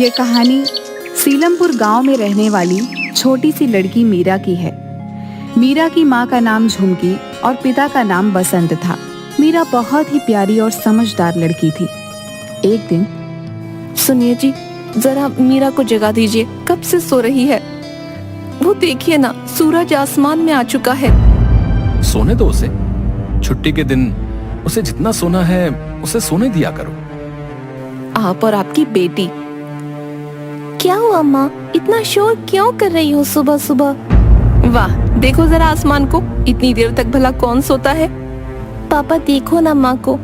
ये कहानी सीलमपुर गांव में रहने वाली छोटी सी लड़की मीरा की है। मीरा की माँ का नाम झुमकी और पिता का नाम बसंत था। मीरा बहुत ही प्यारी और समझदार लड़की थी। एक दिन, सुनिए जी, जरा मीरा को जगा दीजिए, कब से सो रही है। वो देखिए ना, सूरज आसमान में आ चुका है। सोने दो उसे। छुट्टी के दिन उसे जितना सोना है उसे सोने दिया करो। आप और आपकी बेटी। क्या हुआ माँ, इतना शोर क्यों कर रही हो सुबह सुबह? वाह, देखो जरा आसमान को, इतनी देर तक भला कौन सोता है? पापा देखो ना माँ को,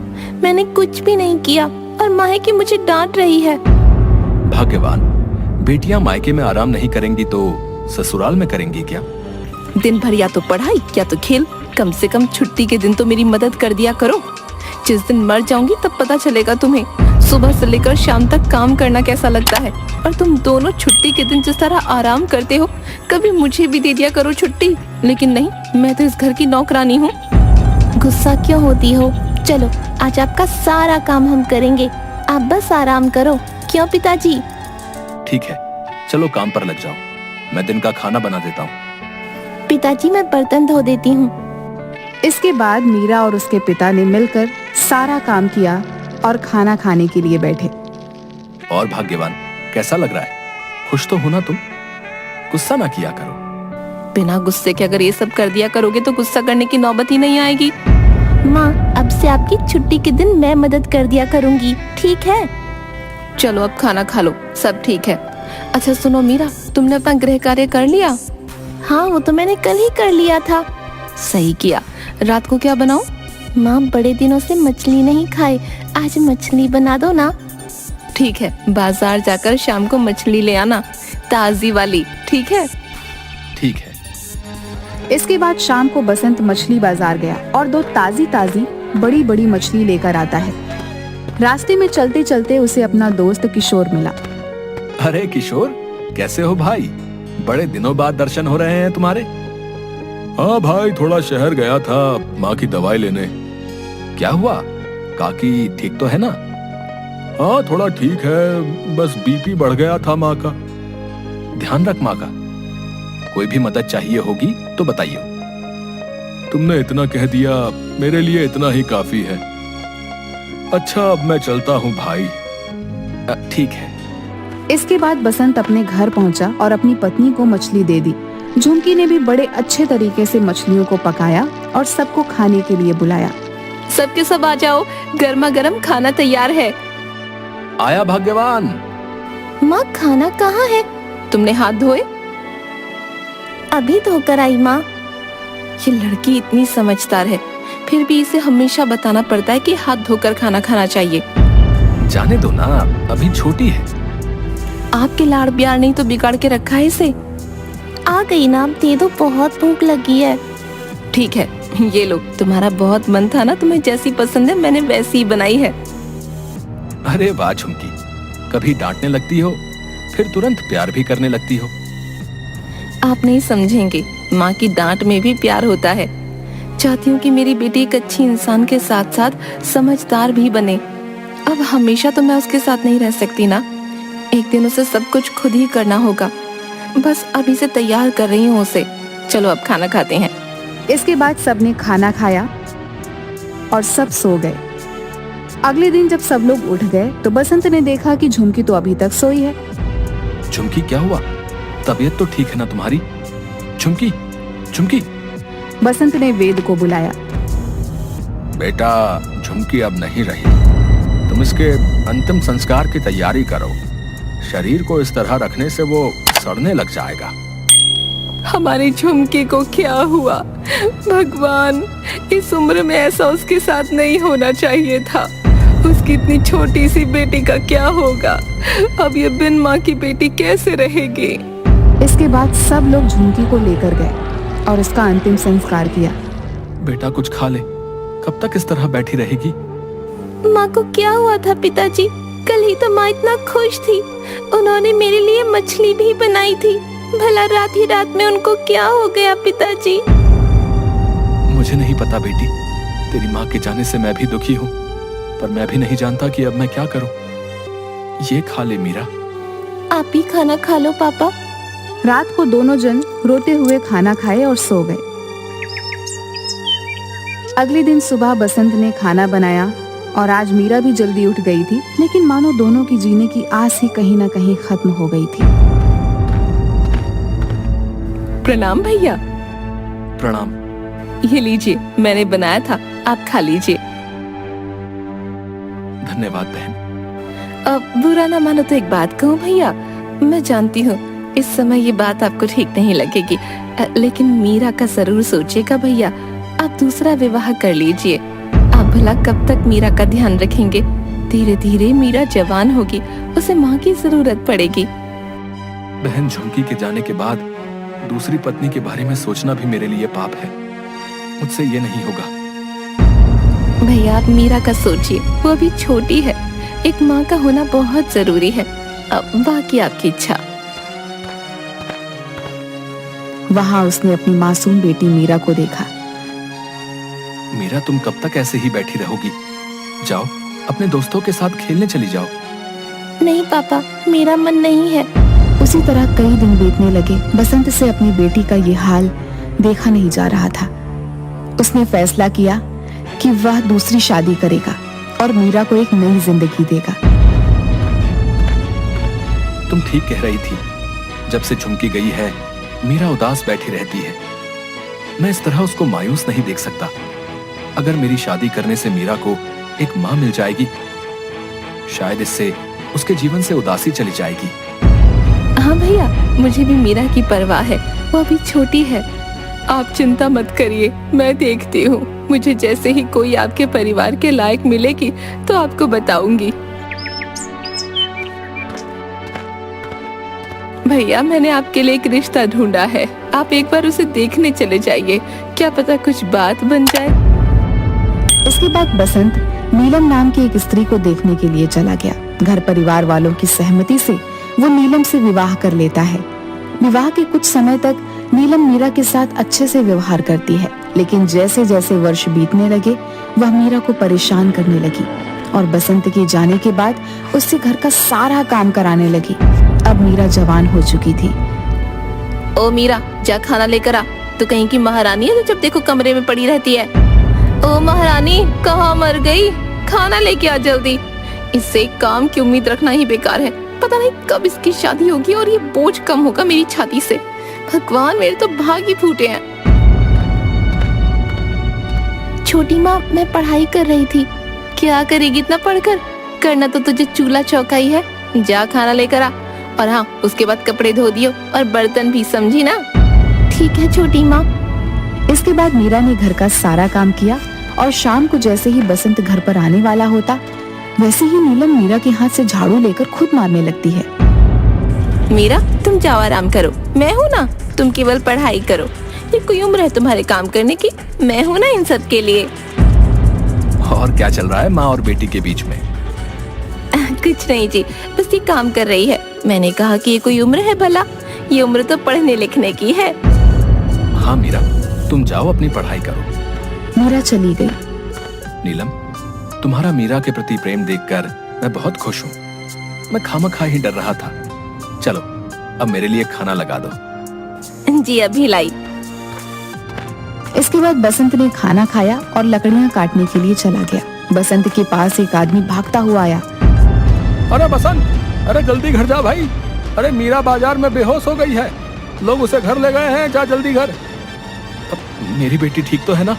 मैंने कुछ भी नहीं किया और माँ है कि मुझे डांट रही है। भाग्यवान, बेटियां मायके में आराम नहीं करेंगी तो ससुराल में करेंगी क्या? दिन भर या तो पढ़ाई या तो खेल, कम से कम छुट्टी के दिन तो मेरी मदद कर दिया करो। जिस दिन मर जाऊंगी तब पता चलेगा तुम्हें सुबह से लेकर शाम तक काम करना कैसा लगता है। और तुम दोनों छुट्टी के दिन जिस तरह आराम करते हो, कभी मुझे भी दे दिया करो छुट्टी। लेकिन नहीं, मैं तो इस घर की नौकरानी हूँ। गुस्सा क्यों होती हो? चलो, आज आपका सारा काम हम करेंगे, आप बस आराम करो। क्यों पिताजी? ठीक है, चलो काम पर लग जाओ। मैं दिन का खाना बना देता हूँ। पिताजी, मैं बर्तन धो देती हूँ। इसके बाद मीरा और उसके पिता ने मिलकर सारा काम किया और खाना खाने के लिए बैठे। और भाग्यवान, कैसा लग रहा है? खुश तो हो ना तुम? गुस्सा ना किया करो। बिना गुस्से के अगर ये सब कर दिया करोगे तो गुस्सा करने की नौबत ही नहीं आएगी। माँ, अब से आपकी छुट्टी के दिन मैं मदद कर दिया करूँगी, ठीक है? चलो अब खाना खा लो, सब ठीक है। अच्छा सुनो मीरा, तुमने अपना गृह कार्य कर लिया? हाँ, वो तो मैंने कल ही कर लिया था। सही किया। रात को क्या बनाऊं? माँ, बड़े दिनों से मछली नहीं खाए, आज मछली बना दो ना। ठीक है, बाजार जाकर शाम को मछली ले आना, ताजी वाली, ठीक है? ठीक है। इसके बाद शाम को बसंत मछली बाजार गया और दो ताजी ताजी बड़ी बड़ी मछली लेकर आता है। रास्ते में चलते चलते उसे अपना दोस्त किशोर मिला। अरे किशोर, कैसे हो भाई? बड़े दिनों बाद दर्शन हो रहे हैं तुम्हारे। हाँ भाई, थोड़ा शहर गया था माँ की दवाई लेने। क्या हुआ? काकी ठीक तो है ना? हाँ, थोड़ा ठीक है, बस बीपी बढ़ गया था माँ का। ध्यान रख माँ का। कोई भी मदद चाहिए होगी तो बताइए। तुमने इतना कह दिया, मेरे लिए इतना ही काफी है। अच्छा, अब मैं चलता हूँ भाई। ठीक है। इसके बाद बसंत अपने घर पहुंचा और अपनी पत्नी को मछली दे दी। झुमकी ने भी बड़े अच्छे तरीके से मछलियों को पकाया और सबको खाने के लिए बुलाया। सबके सब आ जाओ, गर्मा गर्म खाना तैयार है। आया भाग्यवान। माँ, खाना कहाँ है? तुमने हाथ धोए? अभी धोकर आई माँ। ये लड़की इतनी समझदार है, फिर भी इसे हमेशा बताना पड़ता है कि हाथ धोकर खाना खाना चाहिए। जाने दो ना, अभी छोटी है। आपके लाड़ प्यार नहीं तो बिगाड़ के रखा है इसे। आ गई ना, दे दो, बहुत भूख लगी है। ठीक है, ये लो, तुम्हारा बहुत मन था ना, तुम्हें जैसी पसंद है मैंने वैसी ही बनाई है। अरे वाह झुमकी, कभी डांटने लगती हो, फिर तुरंत प्यार भी करने लगती हो। आप नहीं समझेंगे, माँ की डांट में भी प्यार होता है। चाहती हूँ कि मेरी बेटी एक अच्छी इंसान के साथ साथ समझदार भी बने। अब हमेशा तो मैं उसके साथ नहीं रह सकती ना, एक दिन उसे सब कुछ खुद ही करना होगा। बस अभी से तैयार कर रही हूँ उसे। चलो अब खाना खाते हैं। इसके बाद सबने खाना खाया और सब सो गए। अगले दिन जब सब लोग उठ गए तो बसंत ने देखा कि झुमकी तो अभी तक सोई है। झुमकी, क्या हुआ? तबीयत तो ठीक है ना तुम्हारी? झुमकी, झुमकी। बसंत ने वेद को बुलाया। बेटा, झुमकी अब नहीं रही, तुम इसके अंतिम संस्कार की तैयारी करो। शरीर को इस तरह रखने से वो सड़ने लग जाएगा। हमारी झुमकी को क्या हुआ? भगवान, इस उम्र में ऐसा उसके साथ नहीं होना चाहिए था। उसकी इतनी छोटी सी बेटी का क्या होगा? अब ये बिन माँ की बेटी कैसे रहेगी? इसके बाद सब लोग झुमकी को लेकर गए और उसका अंतिम संस्कार किया। बेटा कुछ खा ले, कब तक इस तरह बैठी रहेगी? माँ को क्या हुआ था पिताजी? कल ही तो माँ इतना खुश थी, उन्होंने मेरे लिए मछली भी बनाई थी। भला रात ही रात में उनको क्या हो गया पिताजी? मुझे नहीं पता बेटी, तेरी माँ के जाने से मैं भी दुखी हूँ, पर मैं भी नहीं जानता कि अब मैं क्या करूँ। ये खा ले मीरा। आप ही खाना खा लो पापा। रात को दोनों जन रोते हुए खाना खाए और सो गए। अगले दिन सुबह बसंत ने खाना बनाया और आज मीरा भी जल्दी उठ गई थी, लेकिन मानो दोनों की जीने की आस ही कहीं ना कहीं खत्म हो गई थी। प्रणाम भैया। प्रणाम। ये लीजिए, मैंने बनाया था, आप खा लीजिए। धन्यवाद बहन। अब बुरा ना मानो तो एक बात कहूँ भैया, मैं जानती हूँ इस समय ये बात आपको ठीक नहीं लगेगी, लेकिन मीरा का जरूर सोचेगा भैया। आप दूसरा विवाह कर लीजिए। आप भला कब तक मीरा का ध्यान रखेंगे? धीरे धीरे मीरा जवान होगी, उसे माँ की जरूरत पड़ेगी। बहन, झुमकी के जाने के बाद दूसरी पत्नी के बारे में सोचना भी मेरे लिए पाप है। मुझसे ये नहीं होगा। भैया आप मीरा का सोचिए, वो अभी छोटी है, एक माँ का होना बहुत जरूरी है। अब बाकी आपकी इच्छा। वहां उसने अपनी मासूम बेटी मीरा को देखा। मीरा, तुम कब तक ऐसे ही बैठी रहोगी? जाओ, अपने दोस्तों के साथ खेलने चली जाओ। नहीं पापा, मेरा मन नहीं है। उसी तरह कई दिन बीतने लगे। बसंत से अपनी बेटी का ये हाल देखा नहीं जा रहा था। उसने फैसला किया कि वह दूसरी शादी करेगा और मीरा को एक नई जिंदगी देगा। तुम ठीक कह रही थी। जब से झुमकी गई है, मीरा उदास बैठी रहती है। मैं इस तरह उसको मायूस नहीं देख सकता। अगर मेरी शादी करने से मीरा को एक माँ मिल जाएगी, शायद इससे उसके जीवन से उदासी चली जाएगी। हाँ भैया, मुझे भी मीरा की परवाह है, वो अभी छोटी है। आप चिंता मत करिए, मैं देखती हूँ। मुझे जैसे ही कोई आपके परिवार के लायक मिलेगी तो आपको बताऊंगी। भैया, मैंने आपके लिए एक रिश्ता ढूंढा है, आप एक बार उसे देखने चले जाइए, क्या पता कुछ बात बन जाए। इसके बाद बसंत नीलम नाम की एक स्त्री को देखने के लिए चला गया। घर परिवार वालों की सहमति से वो नीलम से विवाह कर लेता है। विवाह के कुछ समय तक नीलम मीरा के साथ अच्छे से व्यवहार करती है, लेकिन जैसे जैसे वर्ष बीतने लगे वह मीरा को परेशान करने लगी और बसंत के जाने के बाद उससे घर का सारा काम कराने लगी। अब मीरा जवान हो चुकी थी। ओ मीरा, जा खाना लेकर आ। तू कहीं की महारानी है जो जब देखो कमरे में पड़ी रहती है। ओ महारानी, कहाँ मर गई? खाना लेके आ जल्दी। इससे काम की उम्मीद रखना ही बेकार है। पता नहीं कब इसकी शादी होगी और ये बोझ कम होगा मेरी छाती से। भगवान, मेरे तो भाग ही फूटे हैं। छोटी माँ, मैं पढ़ाई कर रही थी। क्या करेगी इतना पढ़कर? करना तो तुझे चूल्हा चौका ही है। जा खाना लेकर आ, और हाँ, उसके बाद कपड़े धो दियो और बर्तन भी, समझी ना? ठीक है छोटी माँ। इसके बाद मीरा ने घर का सारा काम किया और शाम को जैसे ही बसंत घर पर आने वाला होता, वैसे ही नीलम मीरा के हाथ से झाड़ू लेकर खुद मारने लगती है। मीरा, तुम जाओ आराम करो, मैं हूँ ना। तुम केवल पढ़ाई करो। ये कोई उम्र है तुम्हारे काम करने की? मैं हूँ ना इन सब के लिए। और क्या चल रहा है माँ और बेटी के बीच में? कुछ नहीं जी, बस ये काम कर रही है। मैंने कहा कि ये कोई उम्र है भला? ये उम्र तो पढ़ने लिखने की है। हाँ मीरा, तुम जाओ अपनी पढ़ाई करो। मीरा चली गई। नीलम, तुम्हारा मीरा के प्रति प्रेम देखकर मैं बहुत खुश हूँ। मैं खामखा ही डर रहा था। चलो, अब मेरे लिए खाना लगा दो। जी अभी लाई। इसके बाद बसंत ने खाना खाया और लकड़ियां काटने के लिए चला गया। बसंत के पास एक आदमी भागता हुआ आया। अरे बसंत, अरे जल्दी घर जा भाई। अरे मीरा बाजार में बेहोश हो गई है, लोग उसे घर ले गए हैं, जा जल्दी घर। अब मेरी बेटी ठीक तो है ना?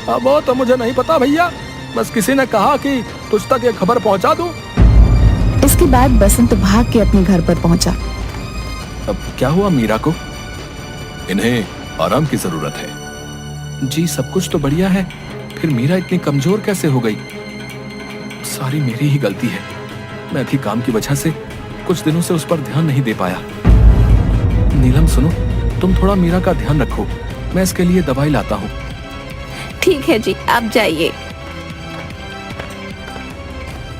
अब वो तो मुझे नहीं पता भैया, बस किसी ने कहा कि तुझ तक ये खबर पहुंचा दूं। इसके बाद बसंत भाग के अपने घर पर पहुंचा। अब क्या हुआ मीरा को? इन्हें आराम की जरूरत है। जी सब कुछ तो बढ़िया है, फिर मीरा इतनी कमजोर कैसे हो गई? सारी मेरी ही गलती है। मैं भी काम की वजह से कुछ दिनों से उस पर ध्यान नहीं दे पाया। नीलम सुनो, तुम थोड़ा मीरा का ध्यान रखो, मैं इसके लिए दवाई लाता हूँ। ठीक है जी, आप जाइए।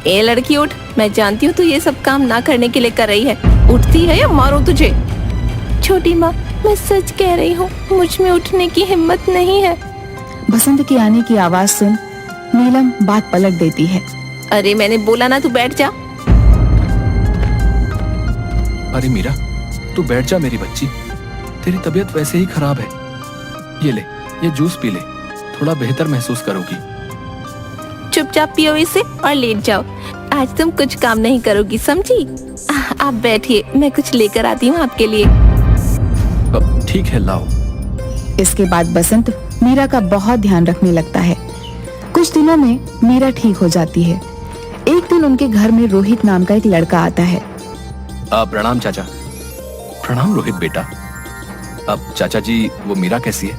ए लड़की उठ, मैं जानती हूँ तू ये सब काम ना करने के लिए कर रही है। उठती है या मारूं तुझे? छोटी माँ, मैं सच कह रही हूँ, मुझ में उठने की हिम्मत नहीं है। बसंत के आने की आवाज सुन नीलम बात पलट देती है। अरे मैंने बोला ना, तू बैठ जा। अरे मीरा, तू बैठ जा मेरी बच्ची, तेरी तबीयत वैसे ही खराब है। ये ले, ये जूस पी ले, थोड़ा बेहतर महसूस करोगी। चुपचाप पियो इसे और लेट जाओ। आज तुम कुछ काम नहीं करोगी, समझी? आप बैठिए, मैं कुछ लेकर आती हूँ आपके लिए। ठीक है, लाओ। इसके बाद बसंत मीरा का बहुत ध्यान रखने लगता है। कुछ दिनों में मीरा ठीक हो जाती है। एक दिन उनके घर में रोहित नाम का एक लड़का आता है। प्रणाम चाचा। प्रणाम रोहित बेटा। अब चाचा जी, वो मीरा कैसी है?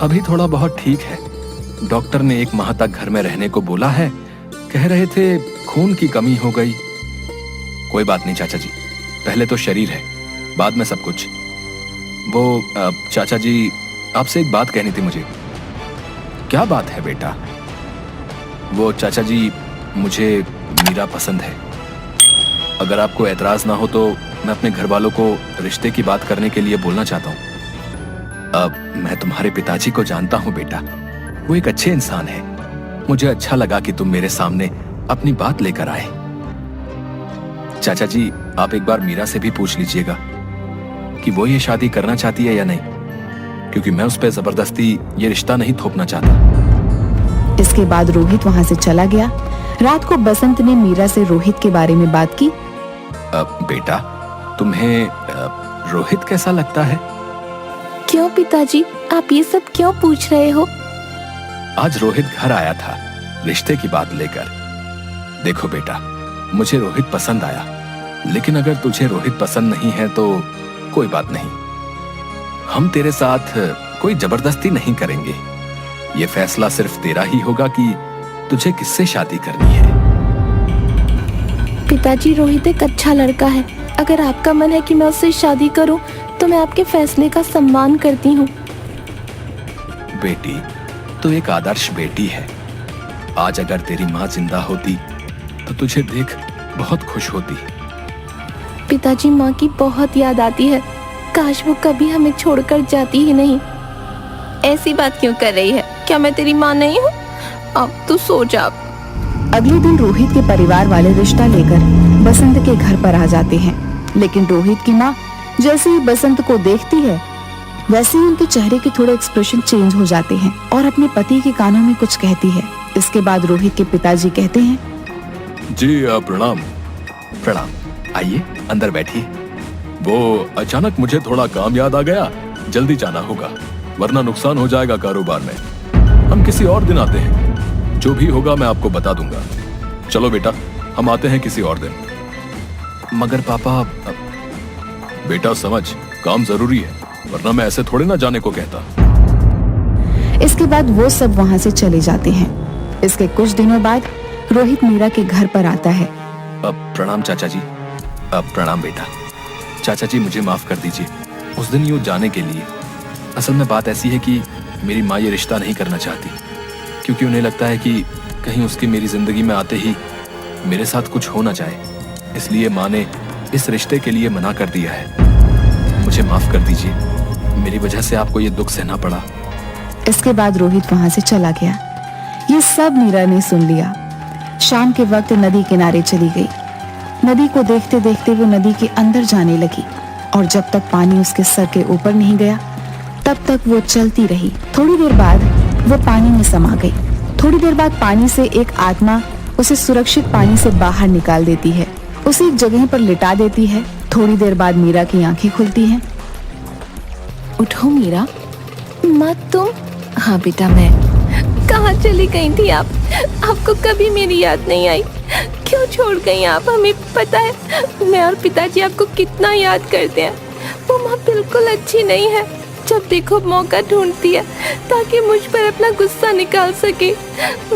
अभी थोड़ा बहुत ठीक है। डॉक्टर ने 1 माह तक घर में रहने को बोला है। कह रहे थे खून की कमी हो गई। कोई बात नहीं चाचा जी, पहले तो शरीर है, बाद में सब कुछ। वो चाचा जी, आपसे एक बात कहनी थी मुझे। क्या बात है बेटा? वो चाचा जी, मुझे मीरा पसंद है। अगर आपको एतराज ना हो तो मैं अपने घर वालों को रिश्ते की बात करने के लिए बोलना चाहता हूँ। मैं तुम्हारे पिताजी को जानता हूँ बेटा, वो एक अच्छे इंसान है। मुझे अच्छा लगा कि तुम मेरे सामने अपनी बात लेकर आए। चाचा जी, आप एक बार मीरा से भी पूछ लीजिएगा कि वो ये शादी करना चाहती है या नहीं, क्योंकि मैं उस पर जबरदस्ती ये रिश्ता नहीं थोपना चाहता। इसके बाद रोहित वहाँ से चला गया। रात को बसंत ने मीरा से रोहित के बारे में बात की। बेटा, तुम्हें रोहित कैसा लगता है? क्यों पिताजी, आप ये सब क्यों पूछ रहे हो? आज रोहित घर आया था रिश्ते की बात लेकर। देखो बेटा, मुझे रोहित पसंद आया, लेकिन अगर तुझे रोहित पसंद नहीं है तो कोई बात नहीं। हम तेरे साथ कोई जबरदस्ती नहीं करेंगे। ये फैसला सिर्फ तेरा ही होगा कि तुझे किससे शादी करनी है। पिताजी, रोहित एक अच्छा लड़का है। अगर आपका मन है कि मैं उससे शादी करूं, तो मैं आपके फैसले का सम्मान करती हूँ। बेटी, तू एक आदर्श बेटी है। आज अगर तेरी माँ जिंदा होती तो तुझे देख बहुत खुश होती। पिताजी, माँ की बहुत याद आती है। काश वो कभी हमें छोड़कर जाती ही नहीं। ऐसी बात क्यों कर रही है? क्या मैं तेरी माँ नहीं हूँ? अब तू सो जा। अगले दिन रोहित के परिवार वाले रिश्ता लेकर बसंत के घर पर आ जाते हैं, लेकिन रोहित की माँ जैसे ही बसंत को देखती है, वैसे ही उनके चेहरे के थोड़े एक्सप्रेशन चेंज हो जाते हैं और अपने पति के कानों में कुछ कहती है। इसके बाद रोहित के पिताजी कहते हैं, जी प्रणाम। प्रणाम, आइए अंदर बैठिए। वो अचानक मुझे थोड़ा काम याद आ गया, जल्दी जाना होगा वरना नुकसान हो जाएगा कारोबार में। हम किसी और दिन आते हैं, जो भी होगा मैं आपको बता दूंगा। चलो बेटा, हम आते हैं किसी और दिन। मगर पापा। बेटा समझ, काम जरूरी है, वरना मैं ऐसे थोड़े ना जाने को कहता। इसके बाद वो सब वहाँ से चले जाते हैं। इसके कुछ दिनों बाद रोहित मीरा के घर पर आता है। प्रणाम चाचा जी। प्रणाम बेटा। चाचा जी, मुझे माफ कर दीजिए उस दिन यूँ जाने के लिए। असल में बात ऐसी है कि मेरी माँ ये रिश्ता नहीं करना चाहती, क्योंकि उन्हें लगता है कि कहीं उसकी मेरी जिंदगी में आते ही मेरे साथ कुछ हो ना जाए। इसलिए माँ ने इस रिश्ते के लिए मना कर दिया है। मुझे माफ कर दीजिए, मेरी वजह से आपको ये दुख सहना पड़ा। इसके बाद रोहित वहाँ से चला गया। ये सब मीरा ने सुन लिया। शाम के वक्त नदी किनारे चली गई। नदी को देखते देखते वो नदी के अंदर जाने लगी और जब तक पानी उसके सर के ऊपर नहीं गया तब तक वो चलती रही। थोड़ी देर बाद वो पानी में समा गई। थोड़ी देर बाद पानी से एक आत्मा उसे सुरक्षित पानी से बाहर निकाल देती है, उसे एक जगह पर लिटा देती है। थोड़ी देर बाद मीरा की आंखें खुलती हैं। उठो मीरा। माँ तुम? हाँ बेटा, मैं। कहाँ चली गई थी आप? आपको कभी मेरी याद नहीं आई? क्यों छोड़ गई आप हमें? पता है मैं और पिताजी आपको कितना याद करते हैं। वो माँ बिल्कुल अच्छी नहीं है, जब देखो मौका ढूंढती है ताकि मुझ पर अपना गुस्सा निकाल सके।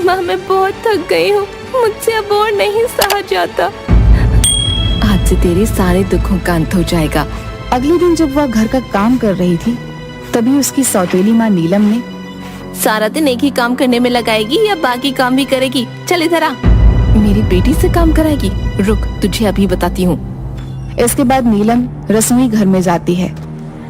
माँ, मैं बहुत थक गई हूँ, मुझसे अब और नहीं सहा जाता। आज से तेरे सारे दुखों का अंत हो जाएगा। अगले दिन जब वह घर का काम कर रही थी, तभी उसकी सौतेली माँ नीलम ने, सारा दिन एक ही काम करने में लगाएगी या बाकी काम भी करेगी? चल इधर आ। मेरी बेटी से काम कराएगी? रुक, तुझे अभी बताती हूँ। इसके बाद नीलम रसोई घर में जाती है।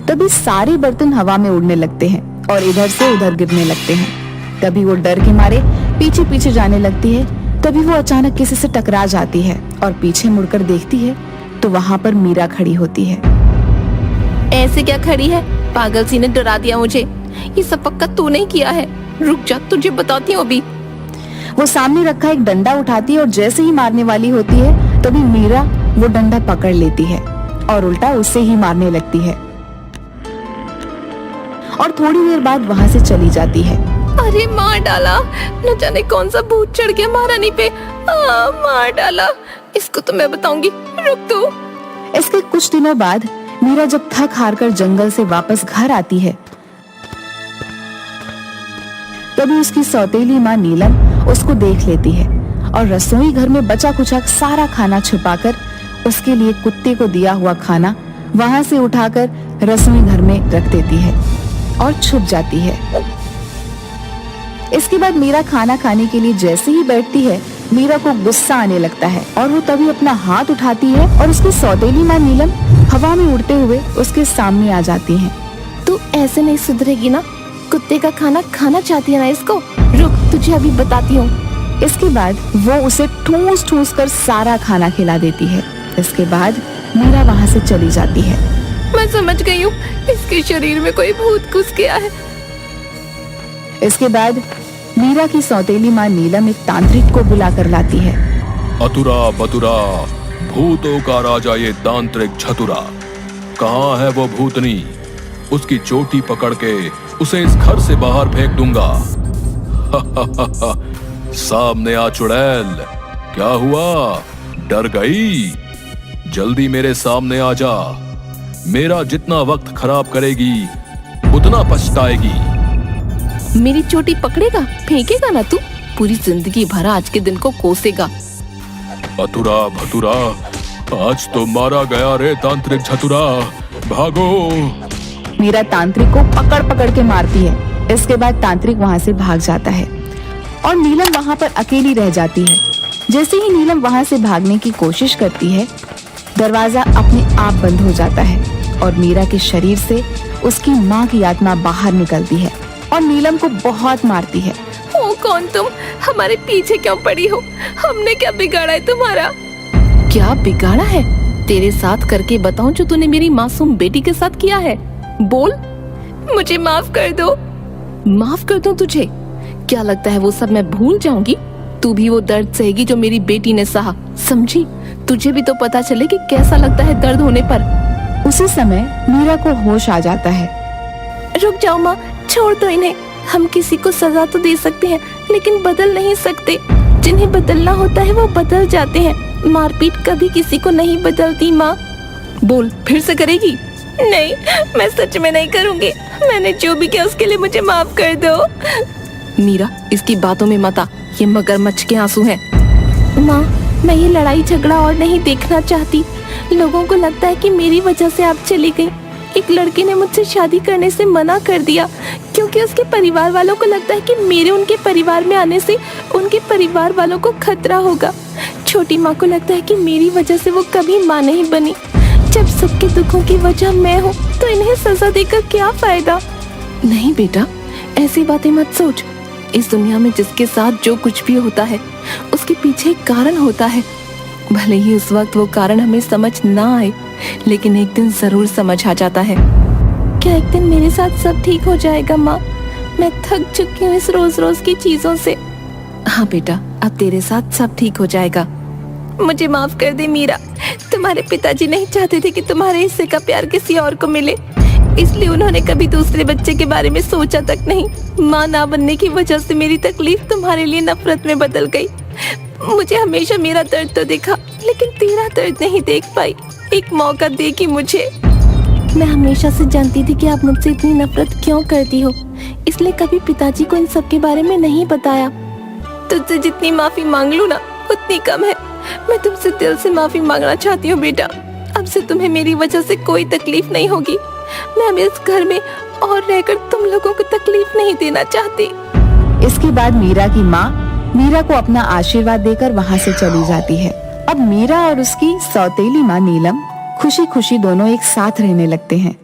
तभी सारे बर्तन हवा में उड़ने लगते हैं और इधर से उधर गिरने लगते हैं। तभी वो डर के मारे पीछे पीछे जाने लगती है। तभी वो अचानक किसी से टकरा जाती है और पीछे मुड़कर देखती है तो वहाँ पर मीरा खड़ी होती है। ऐसे क्या खड़ी है? पागल सी ने डरा दिया मुझे। ये सब पक्का तूने ही किया है। रुक जा, तुझे बताती हूँ अभी। वो सामने रखा एक डंडा उठाती है और जैसे ही मारने वाली होती है तभी मीरा वो डंडा पकड़ लेती है और उल्टा उससे ही मारने लगती है और थोड़ी देर बाद वहाँ से चली जाती है। अरे मार डाला, न जाने कौन सा भूत चढ़ गया महारानी पे। मार डाला, इसको तो मैं बताऊंगी। रुक तू। इसके कुछ दिनों बाद मीरा जब थक हार कर जंगल से वापस घर आती है तभी उसकी सौतेली माँ नीलम उसको देख लेती है और रसोई घर में बचा कुचा सारा खाना छुपाकर उसके लिए कुत्ते को दिया हुआ खाना वहां से उठाकर रसोई घर में रख देती है और छुप जाती है। इसके बाद मीरा खाना खाने के लिए जैसे ही बैठती है मीरा को गुस्सा आने लगता है और वो तभी अपना हाथ उठाती है और उसकी सौतेली माँ नीलम हवा में उड़ते हुए उसके सामने आ जाती है। तू ऐसे नहीं सुधरेगी ना। कुत्ते का खाना खाना चाहती है ना इसको। रुक, तुझे अभी बताती हूँ। इसके बाद वो उसे ठूस ठूस कर सारा खाना खिला देती है। इसके बाद मीरा वहाँ से चली जाती है। मैं समझ गई हूँ, इसके शरीर में कोई भूत घुस गया है। इसके बाद मीरा की सौतेली माँ नीलम एक तांत्रिक को बुला कर लाती है। अतुरा बतुरा, भूतों का राजा ये तांत्रिक छतुरा, कहाँ है वो भूतनी? उसकी चोटी पकड़ के उसे इस घर से बाहर फेंक दूंगा। सामने आ चुड़ैल, क्या हुआ? डर गई? जल्दी मेरे सामने आ जा। मेरा जितना वक्त खराब करेगी उतना पछताएगी। मेरी चोटी पकड़ेगा, फेंकेगा ना तू? पूरी जिंदगी भर आज के दिन को कोसेगा। अतुरा भतुरा, आज तो मारा गया रे तांत्रिक छतुरा, भागो। मीरा तांत्रिक को पकड़ पकड़ के मारती है। इसके बाद तांत्रिक वहाँ से भाग जाता है और नीलम वहाँ पर अकेली रह जाती है। जैसे ही नीलम वहाँ से भागने की कोशिश करती है दरवाजा अपने आप बंद हो जाता है और मीरा के शरीर से उसकी माँ की आत्मा बाहर निकलती है और नीलम को बहुत मारती है। ओ कौन तुम? हमारे पीछे क्यों पड़ी हो? हमने क्या बिगाड़ा है तुम्हारा? क्या बिगाड़ा है? तेरे साथ करके बताऊं जो तूने मेरी मासूम बेटी के साथ किया है। बोल, मुझे माफ कर दो। माफ कर दूं तुझे? क्या लगता है वो सब मैं भूल जाऊंगी? तू भी वो दर्द सहेगी जो मेरी बेटी ने सहा, समझी? तुझे भी तो पता चले कि कैसा लगता है दर्द होने पर। उसी समय मीरा को होश आ जाता है। रुक जाओ माँ, छोड़ दो इन्हें। हम किसी को सजा तो दे सकते हैं लेकिन बदल नहीं सकते। जिन्हें बदलना होता है वो बदल जाते हैं। मारपीट कभी किसी को नहीं बदलती माँ। बोल, फिर से करेगी? नहीं, मैं सच में नहीं करूँगी। मैंने जो भी किया उसके लिए मुझे माफ कर दो। मीरा, इसकी बातों में मत आ, ये मगरमच्छ के आंसू हैं। माँ, मैं ये लड़ाई झगड़ा और नहीं देखना चाहती। लोगों को लगता है कि मेरी वजह से आप चली गई। एक लड़के ने मुझसे शादी करने से मना कर दिया क्योंकि उसके परिवार वालों को लगता है कि मेरे उनके परिवार में आने से उनके परिवार वालों को खतरा होगा। छोटी माँ को लगता है कि मेरी वजह से वो कभी माँ नहीं बनी। जब सबके दुखों की वजह मैं हूँ तो इन्हें सजा देकर क्या फायदा? नहीं बेटा, ऐसी बातें मत सोच। इस दुनिया में जिसके साथ जो कुछ भी होता है उसके पीछे एक कारण होता है। भले ही उस वक्त वो कारण हमें समझ ना आए, लेकिन एक दिन जरूर समझ आ जाता है। क्या एक दिन मेरे साथ सब ठीक हो जाएगा माँ? मैं थक चुकी हूँ इस रोज रोज की चीजों से। हाँ बेटा, अब तेरे साथ सब ठीक हो जाएगा। मुझे माफ कर दे मीरा। तुम्हारे पिताजी नहीं चाहते थे कि तुम्हारे हिस्से का प्यार किसी और को मिले, इसलिए उन्होंने कभी दूसरे बच्चे के बारे में सोचा तक नहीं। माँ ना बनने की वजह से मेरी तकलीफ तुम्हारे लिए नफरत में बदल गई। मुझे हमेशा मेरा दर्द तो देखा, लेकिन तेरा दर्द नहीं देख पाई। एक मौका दे कि मुझे। मैं हमेशा से जानती थी कि आप मुझसे इतनी नफरत क्यों करती हो, इसलिए कभी पिताजी को इन सब के बारे में नहीं बताया। तुझसे जितनी माफी मांग लूं ना उतनी कम है। मैं तुमसे दिल से माफी मांगना चाहती हूँ बेटा। अब से तुम्हें मेरी वजह से कोई तकलीफ नहीं होगी। मैं अब इस घर में और रहकर तुम लोगों को तकलीफ नहीं देना चाहती। इसके बाद मीरा की माँ मीरा को अपना आशीर्वाद देकर वहाँ से चली जाती है। अब मीरा और उसकी सौतेली माँ नीलम खुशी खुशी दोनों एक साथ रहने लगते हैं।